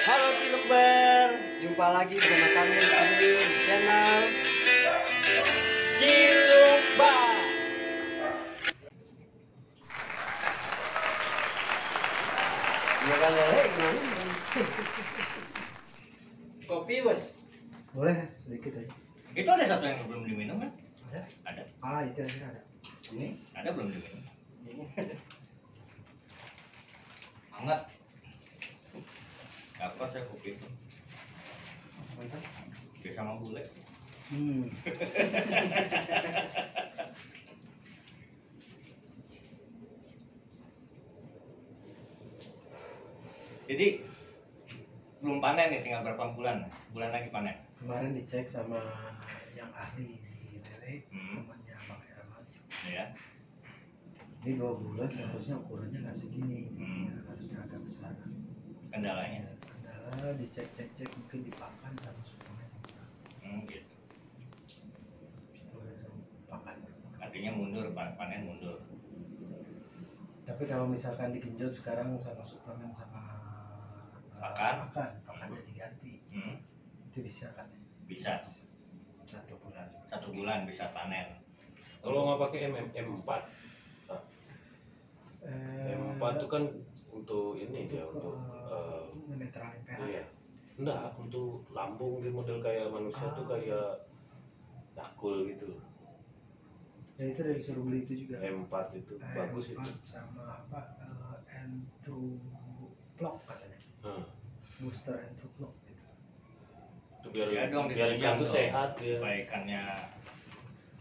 Halo Cilember, Jumpa lagi bersama kami di channel Cilumba. Ya kan gimana? Kopi bos. Boleh sedikit aja. Itu ada satu yang belum diminum kan? Ada? Ada. Ah, itu aja ada. Ini ada belum diminum? Hangat. Apa saya kopi itu? Mantap. Dia sama bule. Jadi belum panen nih, tinggal berapa bulan? Bulan lagi panen. Kemarin dicek sama yang ahli di Lele, Hmm. temannya Bang Herman. Ya. Ini 2 bulan seharusnya ukurannya nggak segini. Hmm. Harusnya agak besar. Kendalanya. Kendala dicek mungkin dipakan sama suplemen. Gitu. Suplemen sama pakan. Artinya mundur, panen mundur. Tapi kalau misalkan digenjot sekarang sama suplemen sama pakannya diganti. Itu bisa kan? Bisa 1 bulan. 1 bulan bisa panen. Kalau nggak pakai M4, M4 itu kan untuk ini dia untuk menetralin pH. iya. Enggak, untuk lambung dia model kayak manusia tuh kayak Yakul gitu. Ya itu dari suruh beli itu juga. M4 itu bagus itu. Sama apa? Entruplock katanya. Booster Entruplock gitu. Itu biar Ya dong, biar ikan tuh dong. sehat ya. Supaya ikannya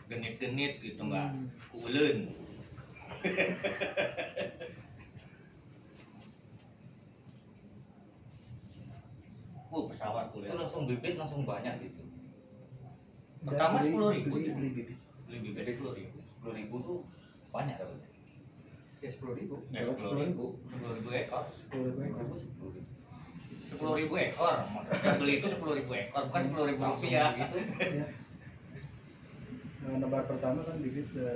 genit-genit gitu, nggak kulen. Pesawat kulen. Itu langsung bibit langsung banyak gitu. Pertama 10.000. beli bibit. Beli bibit 10.000. 10.000 tuh banyak dapat. Ya 10.000. Ya 10.000. 10.000 ekor. 10.000 ekor. 10.000 ekor. Maksudnya beli itu 10.000 ekor, bukan 10.000 rupiah. Gitu. Ya. Nah, nebar pertama kan bibit 10.000.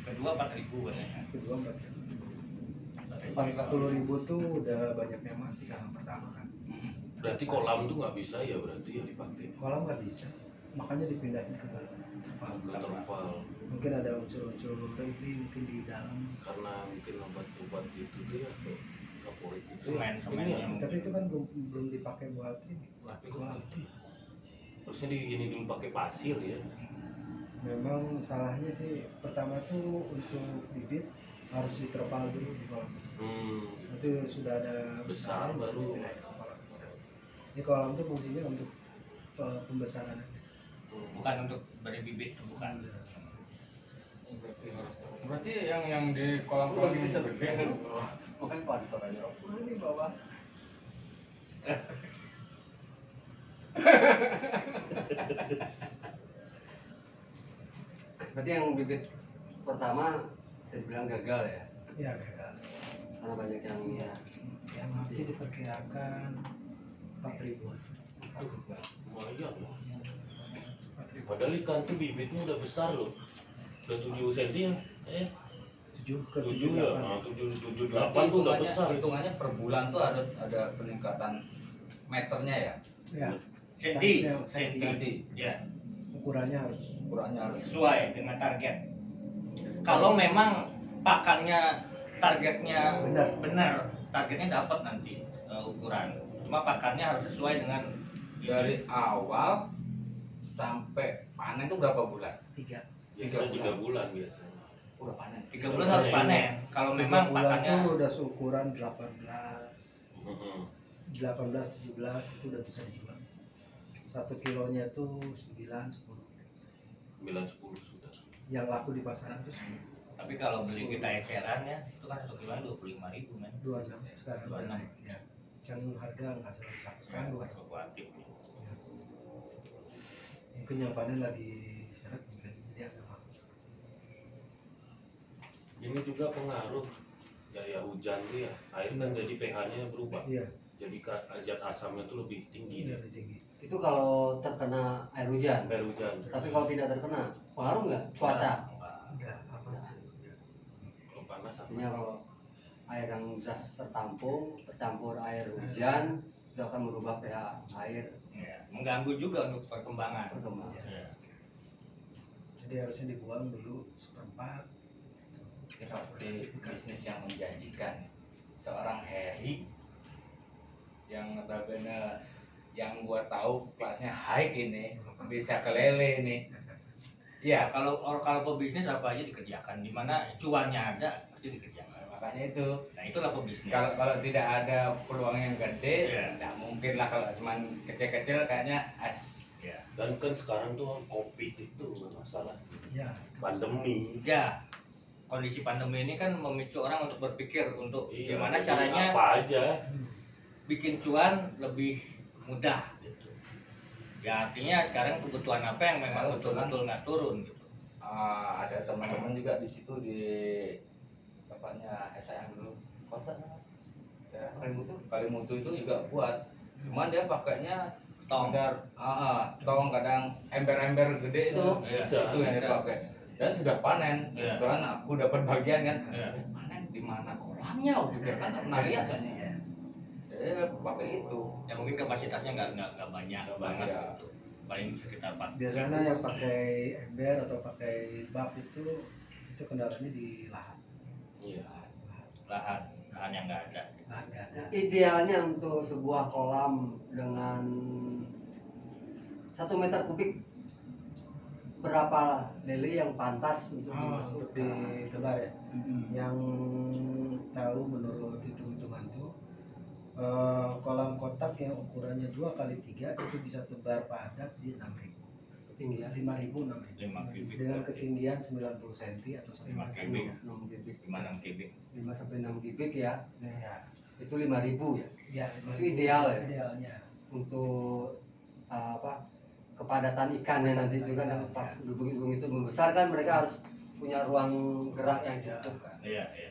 Kedua 4.000 katanya. Kedua 4.000. 10.000 tuh udah banyak yang mati kalau pertama kan. Berarti kolam tuh nggak bisa ya berarti ya dipakai. Kolam nggak bisa, makanya dipindahin ke terpal. Terpal Mungkin ada unsur-unsur ini mungkin di dalam. karena mungkin obat-obat itu tuh ya tuh kaporit itu. Semen Ini ya, yang Tapi itu kan belum dipakai buat ini, buat kolam. harusnya digini dulu pakai pasir ya. Memang salahnya sih pertama tuh untuk bibit harus diterpal dulu di kolam kecil. Nanti sudah ada Besar baru. dipindahin ke kolam besar. Ini kolam tuh fungsinya untuk pembesaran aja. bukan untuk beri bibit, bukan. Berarti yang di kolam-kolam ini bisa gede. Bukan pada suaranya. Oh, ini bawah. Berarti yang bibit pertama bisa dibilang gagal ya, Ya gagal. karena banyak yang Ya, yang mati diperkirakan 4.000-an. Lumayan loh. Padahal ikan tuh bibitnya udah besar loh. Udah 7 cm ya. 7 ke 7 ya. 7 Nah, 7 Berarti 8 tuh udah besar. hitungannya per bulan tuh harus ada peningkatan meternya ya. Ya, Senti, Senti. senti. Ya, ukurannya harus Ukurannya harus sesuai dengan target. Kalau memang pakannya targetnya benar, targetnya dapat nanti ukuran. Cuma pakannya harus sesuai dengan dari awal sampai panen tuh berapa bulan? 3. Biasanya 3 bulan biasanya. Udah panen. 3 bulan harus panen. Kalau memang bulan pakannya tuh udah seukuran 18, Heeh. 17 itu udah bisa dijual. 1 kilonya tuh 9, 10. 9 10 sudah. Yang laku di pasaran tuh 10. tapi kalau beli kita eceran ya, itu kan 1 kiloan 25.000 men. 26 sekarang. 26. Ya. Kan harga nggak selalu sama sekarang 2. Fluktuatif. Mungkin yang panen lagi diseret mungkin dia agak mahal. Ini juga pengaruh ya hujan tuh ya. Air kan jadi pH-nya berubah. Iya, Jadi zat asamnya tuh lebih tinggi. lebih tinggi. Itu kalau terkena air hujan. Air hujan. Tapi kalau tidak terkena, pengaruh nggak cuaca? Enggak apa sih. Kalau panas apa? Artinya kalau air yang sudah tertampung, tercampur air hujan, itu akan merubah pH air. Ya, mengganggu juga untuk perkembangan. Ya. Jadi harusnya dibuang dulu seperempat. Ini pasti bisnis yang menjanjikan. Seorang Heri yang notabene yang gua tahu kelasnya high ini bisa kelele nih. Ya, Iya, kalau pebisnis apa aja dikerjakan, di mana cuannya ada pasti dikerjakan. makanya itu. Nah, itulah pebisnis. Kalau tidak ada peluang yang gede, Iya. nggak mungkin lah. Kalau cuma kecil-kecil kayaknya Ya. Dan kan sekarang tuh COVID itu masalah Ya. pandemi. Ya. Kondisi pandemi ini kan memicu orang untuk berpikir untuk Iya, gimana jadi caranya apa aja. bikin cuan lebih mudah gitu. Ya artinya sekarang kebutuhan apa yang memang betul-betul nggak turun gitu. ada teman-teman juga di situ di tempatnya SIM dulu kosan ya, Kalimutu itu juga buat, cuman dia pakainya Tong. sekedar tong, kadang ember-ember gede itu Bisa. itu yang Bisa. dipakai dan sudah panen. Iya. Kebetulan aku dapat bagian kan, Iya. panen di mana kolamnya, aku pikir kan pernah lihat kan. Jadi pakai itu. Ya mungkin kapasitasnya nggak banyak banget Iya. gitu. Paling sekitar 4. Biasanya yang pakai ember atau pakai bak itu kendalanya di lahan. Iya. lahan yang nggak ada. Lahan nggak ada. Idealnya untuk sebuah kolam dengan 1 meter kubik berapa lele yang pantas untuk Untuk dimasukkan? ditebar ya. Mm-mm. Yang tahu menurut hitung-hitungan tuh kolam kotak yang ukurannya 2x3 itu bisa tebar padat di 6.000. Ketinggian 5.000 6.000. 5 kubik. Dengan ketinggian 90 cm atau 1 5 meter. kubik. 6 kubik. 5-6 kubik. 5 sampai 6 kubik ya. Ya, Itu 5.000 ya. ya, Itu ideal ya? Idealnya. Untuk kepadatan ikannya nanti itu kan pas lubung-lubung itu membesar kan mereka harus punya ruang gerak yang cukup kan. Iya, iya.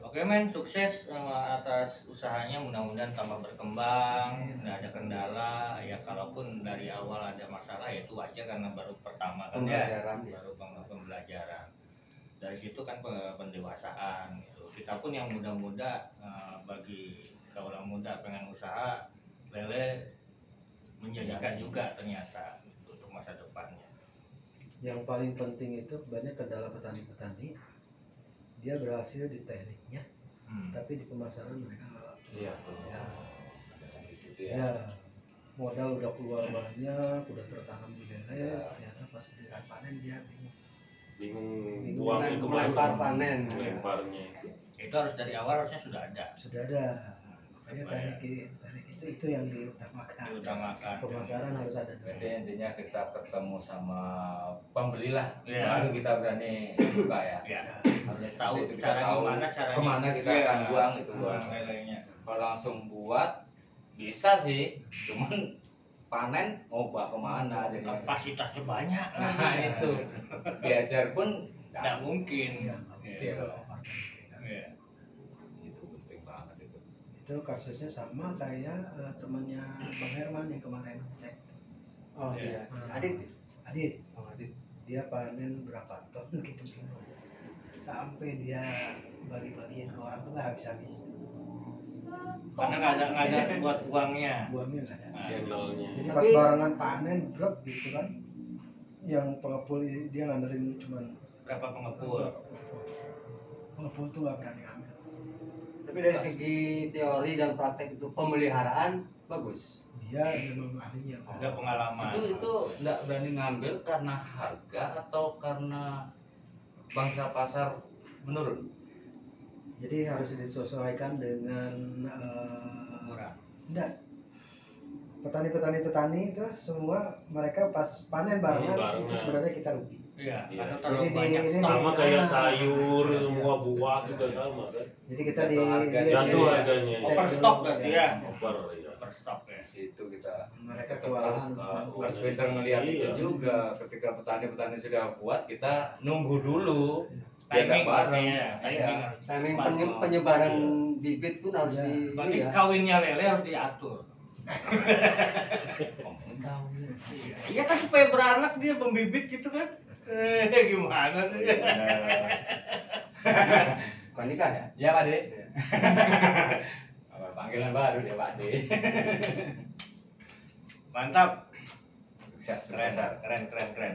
Oke men, sukses atas usahanya, mudah-mudahan tambah berkembang, nggak ada kendala. Ya kalaupun dari awal ada masalah ya itu aja karena baru pertama kan ya, Pembelajaran, ya. baru pembelajaran. Dari situ kan pendewasaan. Gitu. Kita pun yang muda-muda bagi kaula muda pengen usaha lele menjadikan juga ternyata untuk masa depannya. Yang paling penting itu banyak kendala petani-petani, dia berhasil di tekniknya, tapi di pemasaran mereka Iya. ya, Di situ ya. ya modal udah keluar banyak, udah tertanam di lele, ternyata pas giliran panen dia bingung. Bingung buangnya Melempar kemana? panen. Melemparnya. Itu harus dari awal harusnya sudah ada. Sudah ada, makanya teknik itu yang diutamakan. Diutamakan. Pemasaran harus ada. Berarti intinya kita ketemu sama pembeli lah, Iya. baru kita berani buka ya. Ya, Harus tahu seperti itu, cara tahu gimana caranya. kemana kita Iya, akan buang itu. buang lelenya. Kalau langsung buat bisa sih, cuman panen mau bawa kemana jadi. Kapasitasnya banyak. Nah itu diajar pun Nggak mungkin. Ya, Iya. Iya. itu penting banget itu. itu kasusnya sama kayak temannya Bang Herman yang kemarin cek. Oh Iya. iya. Adit. Adit, Oh, Adit. dia panen berapa ton gitu sampai dia bagi-bagiin ke orang tuh nggak habis-habis. Karena nggak ada buat uangnya. Buangnya nggak ada. Nah, Channelnya. Jadi pas Tapi- barengan panen drop gitu kan, yang pengepul dia ngandelin cuman berapa pengepul? pengepul tuh nggak berani ambil. Tapi dari segi teori dan praktek itu pemeliharaan bagus. Dia memang ahlinya. Ada pengalaman. Itu nggak berani ngambil karena harga atau karena bangsa pasar menurun. Jadi harus disesuaikan dengan murah. enggak. Petani-petani itu semua mereka pas panen barengan Barengan. itu sebenarnya kita rugi. Iya, Iya. karena Jadi terlalu di- banyak ini stok. Sama di- kayak Ah. sayur, Iya. semua buah juga sama kan. Jadi kita Jatuh harga, Jatuh harganya. cek Overstock dulu, berarti ya. ya. Over ya. Overstock ya. Situ kita Mereka harus kewalahan. harus pintar melihat Iya. itu juga. Ketika petani-petani sudah buat, kita nunggu dulu. Dia Timing nggak bareng. ya, timing Iya. harus Timing tepat. penyebaran bibit pun harus Iya. di Berarti ini ya. kawinnya lele harus diatur. Ngomongin kawin. Iya kan supaya beranak dia membibit gitu kan. Gimana sih? Bukan nikah ya? Ya Pak De. Panggilan baru ya Pak De. Mantap. Sukses, Keren, sukses. keren.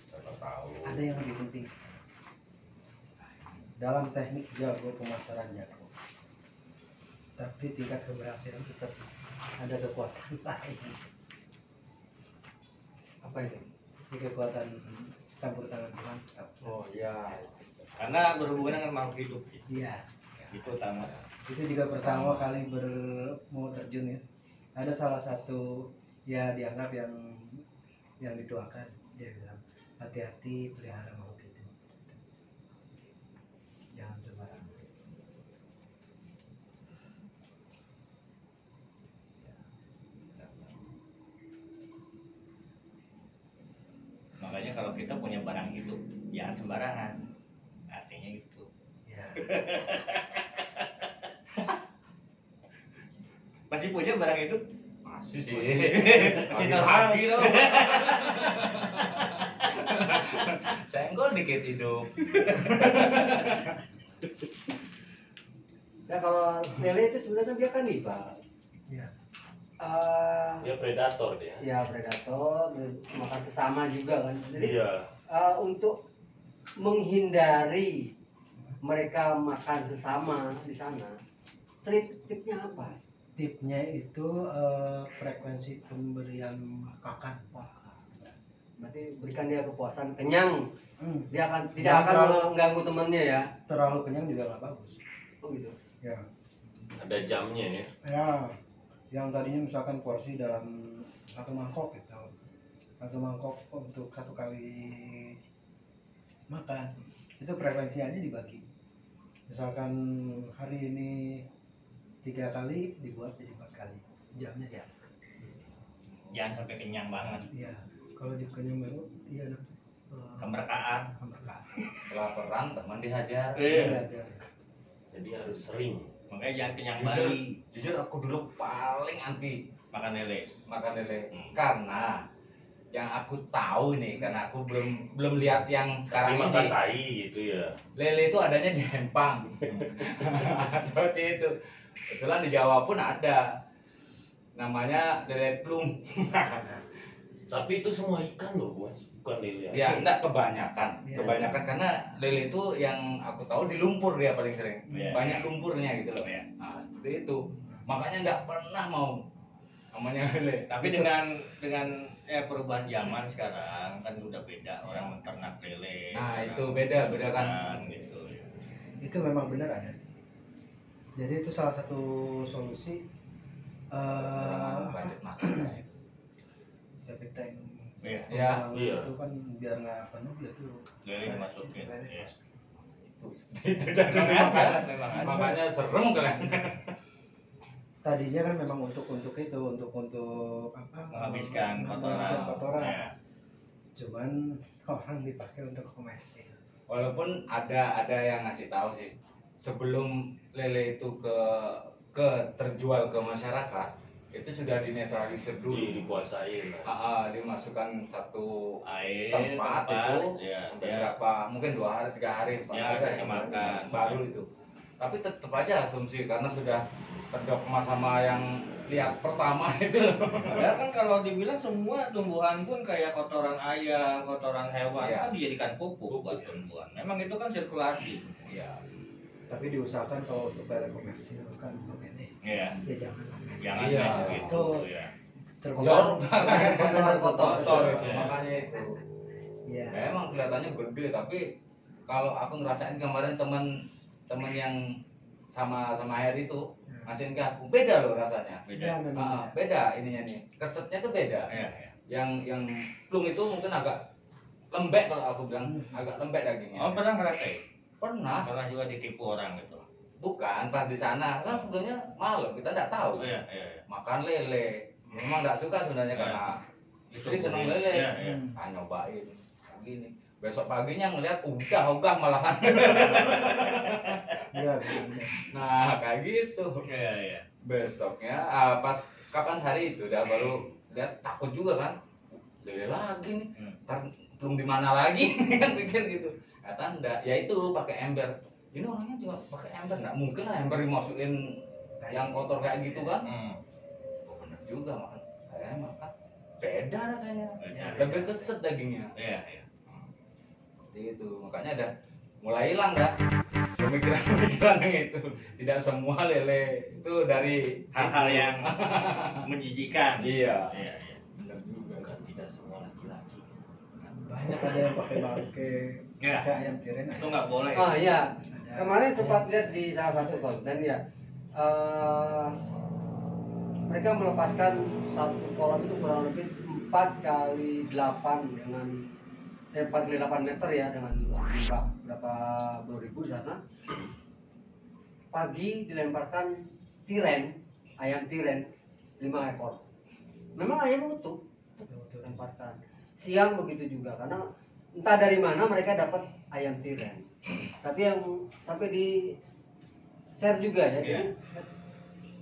Siapa tahu. Ada yang lebih penting. Dalam teknik jago, pemasaran jago. Tapi tingkat keberhasilan tetap ada kekuatan lain. Apa itu? Ini kekuatan campur tangan Tuhan. Oh iya. Karena berhubungan dengan makhluk hidup. Iya. Itu utama. Itu juga pertama kali mau terjun ya. Ada salah satu ya dianggap yang dituakan, dia bilang hati-hati pelihara makhluk itu, jangan sembarangan. Makanya kalau kita punya barang hidup, jangan sembarangan. Artinya itu. Ya. Masih punya barang hidup? Masih sih. Masih Hati dong. Senggol dikit hidup. Nah kalau lele itu sebenarnya dia kan kanibal. Ya. Dia predator dia. Ya predator, makan sesama juga kan. Jadi Iya. untuk menghindari mereka makan sesama di sana, tipnya apa? Tipnya itu frekuensi pemberian makan. Berarti berikan dia kepuasan, kenyang. Dia akan tidak Jangan akan terlalu- mengganggu temannya ya. Terlalu kenyang juga nggak bagus. Oh gitu. Ya. Ada jamnya ya. Ya. Yang tadinya misalkan porsi dalam satu mangkok gitu, satu mangkok untuk satu kali makan, itu frekuensinya dibagi. Misalkan hari ini 3 kali dibuat jadi 4 kali, jamnya ya. Jangan sampai kenyang banget. Iya. Kalau kenyang baru, iya. Kemerkaan. Kelaparan teman dihajar. Iya. Jadi harus sering. Makanya jangan kenyang Jujur, bali. jujur aku dulu paling anti Makan lele. makan lele Hmm. karena yang aku tahu nih, karena aku belum lihat yang Kasih sekarang makan ini. tai gitu ya. Lele itu adanya di Empang. Seperti itu. Kebetulan di Jawa pun ada. Namanya lele plung. Tapi itu semua ikan loh, Bos. Bukan lele. Ya, enggak kebanyakan. Iya. Kebanyakan karena lele itu yang aku tahu di lumpur dia paling sering. Iya. Banyak lumpurnya gitu loh. Iya. Nah, seperti itu. Makanya enggak pernah mau namanya lele. Tapi dengan perubahan zaman sekarang kan udah beda orang menternak lele. Nah, sekarang itu beda kan. gitu. Itu memang benar ada. Jadi itu salah satu solusi. Budget makan. Septic tank. Iya. Ya. Iya. Itu kan biar nggak penuh dia tuh. Lele dimasukin. Lele Iya. Itu jadi Memang makan. ada, memang ada. Makanya serem kalian. Tadinya kan memang untuk itu untuk apa? Menghabiskan menghabiskan kotoran. Ya. Cuman orang dipakai untuk komersil. Walaupun ada yang ngasih tahu sih, sebelum lele itu ke terjual ke masyarakat, itu sudah dinetralisir dulu. Dipuasain. Dimasukkan satu Air, tempat itu ya, sampai ya. berapa, mungkin 2 hari 3 hari Ya, kasih makan. baru itu. Tapi tetap aja asumsi karena sudah terdogma sama yang lihat pertama itu loh. Padahal kan kalau dibilang semua tumbuhan pun kayak kotoran ayam, kotoran hewan Iya. kan dijadikan pupuk buat tumbuhan. Memang itu kan sirkulasi. Iya. Tapi diusahakan kalau untuk lele komersil kan untuk ini Iya. ya jangan. Jangan Iya. kayak gitu ya. Jor, Kotor kotor itu Iya. makanya itu. Iya. Memang kelihatannya gede tapi kalau aku ngerasain kemarin teman yang sama Heri itu ngasihin ke aku beda loh rasanya. Beda. Ya memang. Beda ininya nih. Kesetnya tuh beda. Iya, iya. Yang plung itu mungkin agak lembek kalau aku bilang, agak lembek dagingnya. Oh, pernah ngerasain? Pernah. Pernah juga ditipu orang gitu. Bukan pas di sana. Kan sebenarnya malam kita nggak tahu. Oh, iya, iya. Makan lele. Memang nggak suka sebenarnya Iya. karena istri seneng lele. Iya, iya. Ah, nyobain gini. Besok paginya ngeliat ogah malahan. Iya benar. Nah kayak gitu. Iya, iya. Besoknya pas kapan hari itu udah baru lihat takut juga kan. Lele lagi nih. Hmm. Ntar nyemplung di mana lagi kan pikir gitu. Kata enggak, ya itu pakai ember. Ini orangnya juga pakai ember, nggak mungkin lah ember dimasukin yang kotor kayak gitu kan. Oh, bener juga makan. Saya makan beda rasanya. Lebih keset dagingnya. Iya, iya. Seperti itu. Makanya ada mulai hilang dah pemikiran-pemikiran yang itu. Tidak semua lele itu dari Hal-hal yang menjijikan. iya. Iya, iya. Bener juga. Bukan tidak semua laki-laki. Banyak ada yang pakai bangke, Ya. pakai ayam tiren. Itu nggak boleh. Ah iya, Ada. kemarin sempat lihat di salah satu konten ya, mereka melepaskan satu kolam itu kurang lebih 4 kali 8 dengan 4 kali 8 meter ya, dengan berapa puluh ribu di sana. Pagi dilemparkan tiren, ayam tiren 5 ekor. Memang ayam utuh lemparkan. Siang begitu juga, karena entah dari mana mereka dapat ayam tiren. Tapi yang sampai di share juga ya, jadi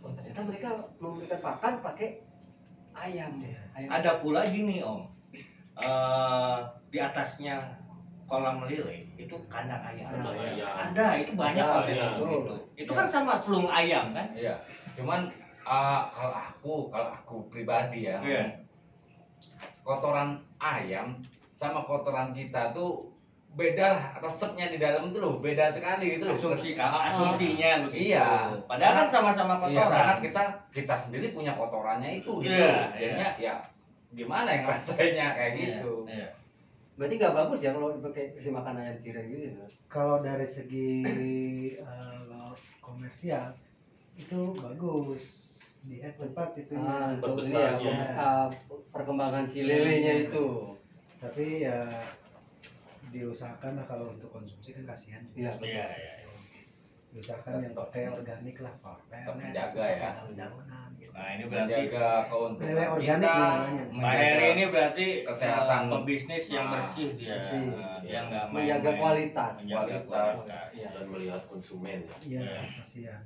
oh ternyata mereka memberikan pakan pakai ayam. Ayam. Ada pula gini Om, di atasnya kolam lele itu kandang ayam. Kandang ayam. Ada, itu banyak Ada, Pak, iya, gitu. betul. Itu kan sama telung ayam kan? Iya. Cuman kalau aku pribadi ya, Iya. kotoran ayam sama kotoran kita tuh beda lah, resepnya di dalam itu loh beda sekali gitu loh. Asumsinya begitu. Iya. Padahal kan sama-sama Iya, karena kotoran. kita sendiri punya kotorannya itu gitu. Iya, Jadinya ya gimana yang rasanya kayak Iya, gitu. iya. Berarti nggak bagus ya kalau dipakai kasih makan ayam tiren gitu ya. Kalau dari segi komersial itu bagus, dia cepat itu ya. Untuk ini ya, Perbesarnya. perkembangan si lelenya itu. Tapi ya diusahakan lah kalau untuk konsumsi kan kasihan. Iya. Iya, iya. Diusahakan yang pakai organik lah, Tetap menjaga ya. daun-daunan gitu. Nah, ini berarti Menjaga keuntungan Lele organik kita, namanya. Pak Heri ini berarti kesehatan. pebisnis yang Nah, bersih dia. bersih. Dia nggak Menjaga main-main. kualitas. Menjaga Kualitas. kualitas. Iya. Dan melihat konsumen ya. Iya, Iya. kasihan.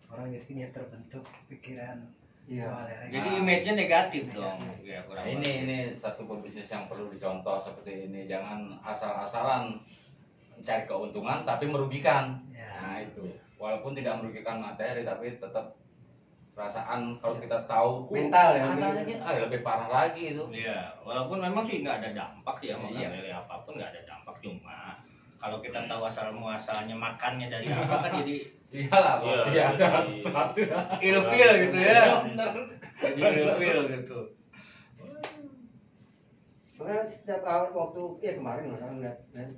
Orang jadi terbentuk pikiran. Iya. wah, lele. Jadi image-nya negatif dong. Ya, Nah, kurang ini satu pebisnis yang perlu dicontoh seperti ini. Jangan asal-asalan mencari keuntungan tapi merugikan. Ya. Nah, itu. Walaupun tidak merugikan materi tapi tetap perasaan kalau kita tahu Mental ya, asalnya ini lebih parah lagi itu. Iya, walaupun memang sih nggak ada dampak sih ya makan Iya. lele apapun nggak ada dampak, cuma kalau kita tahu asal muasalnya makannya dari apa kan jadi Iyalah pasti Iya, ada iya. sesuatu. ilfil gitu ya. Bener. Jadi ilfil gitu. Makanya setiap waktu ya kemarin orang lihat kan.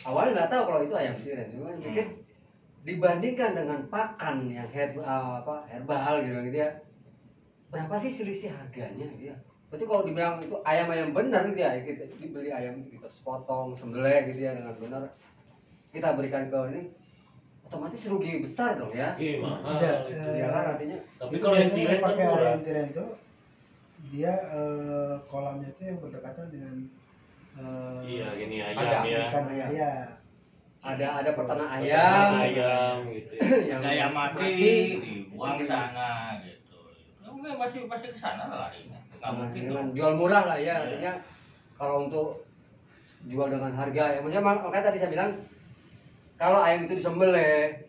Awalnya nggak tahu kalau itu ayam tiren, cuma pikir dibandingkan dengan pakan yang herbal gitu ya. Berapa sih selisih harganya gitu ya? Berarti kalau dibilang itu ayam-ayam benar gitu ya, kita dibeli ayam kita sepotong, sembelih gitu ya dengan benar. Kita berikan ke ini otomatis rugi besar dong ya. Iya mahal. Tidak, itu. Ya kan artinya Tapi itu kalau yang biasanya tiren kan pakai murah. ayam tiren itu dia kolamnya itu yang berdekatan dengan Iya gini Ada. ayam ya. ikan ya. ada peternak Ayam, ayam, ayam gitu ya. yang Ada yang mati dibuang sana gitu. Nah, pasti ke sana lah larinya. Nggak mungkin dengan dong. jual murah lah ya, artinya kalau untuk jual dengan harga ya maksudnya makanya tadi saya bilang kalau ayam itu disembelih,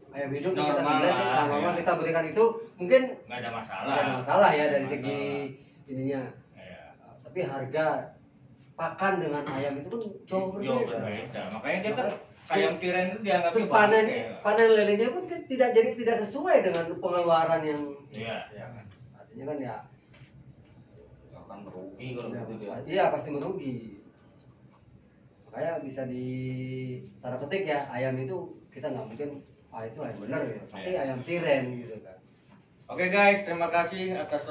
ayam hidup kita Normal sembelih lah, normal ya. kita berikan itu mungkin Nggak ada masalah. nggak ada masalah ya dari Nggak segi ininya. Iya. Tapi harga pakan dengan ayam itu kan jauh Jauh berbeda. berbeda. Makanya dia kan ayam tiren itu dianggap Terus panen lelenya pun kan tidak sesuai dengan pengeluaran yang Iya. artinya kan ya Akan merugi kalau gitu dia. iya pasti merugi. Makanya bisa di tanda petik ya ayam itu kita nggak mungkin itu ayam benar gitu, pasti Iya. ayam tiren gitu kan. Oke guys, terima kasih atas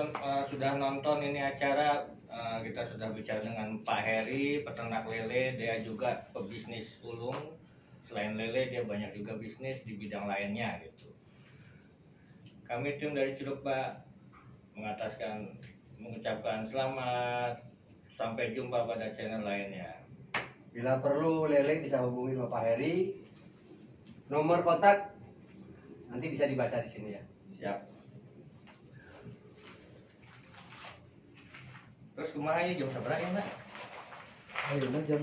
sudah nonton ini acara. Kita sudah bicara dengan Pak Heri, peternak lele. Dia juga pebisnis ulung. Selain lele, dia banyak juga bisnis di bidang lainnya gitu. Kami tim dari Cilukba mengucapkan selamat. Sampai jumpa pada channel lainnya. Bila perlu lele bisa hubungi Bapak Heri. Nomor kontak nanti bisa dibaca di sini ya. Siap. Terus kumaha ya jam seberapa ya nak? Ayeuna jam